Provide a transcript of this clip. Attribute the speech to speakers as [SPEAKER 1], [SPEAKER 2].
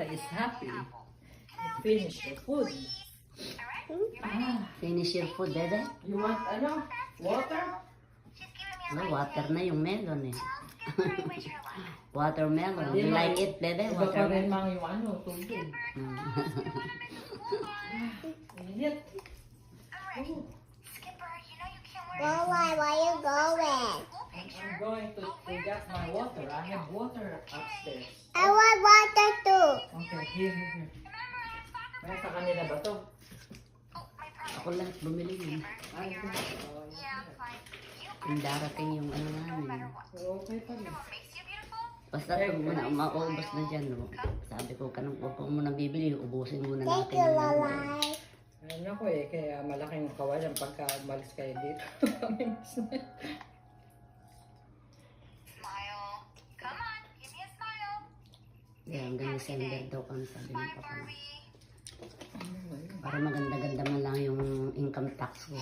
[SPEAKER 1] is happy. Finish the food.
[SPEAKER 2] Finish your food, Dede?
[SPEAKER 1] You want ano? Water?
[SPEAKER 2] No, water na yung melon eh. Watermelon. You like it, Dede?
[SPEAKER 1] Iba pa rin
[SPEAKER 2] Watermelon?
[SPEAKER 1] mga yung ano, tubig. Init.
[SPEAKER 3] Why are you going?
[SPEAKER 1] I'm going to get my water. I have water upstairs.
[SPEAKER 3] I want water too.
[SPEAKER 1] Okay, here. May sa kanila ba to?
[SPEAKER 2] Ako lahat bumili yun.
[SPEAKER 1] Ay, ito.
[SPEAKER 2] Yung darating yung ano namin.
[SPEAKER 1] Okay pa rin.
[SPEAKER 2] Basta pag muna maubos na dyan, no? Sabi ko, kanong huwag ko muna bibili, ubusin muna
[SPEAKER 3] Thank
[SPEAKER 2] natin.
[SPEAKER 3] you,
[SPEAKER 2] yung ano.
[SPEAKER 3] Lalay.
[SPEAKER 1] Ayun ako eh, kaya malaking kawalan pagka umalis kayo dito.
[SPEAKER 2] Kaya hanggang December daw kami sabi ng papa. Para maganda-ganda man lang yung income tax ko.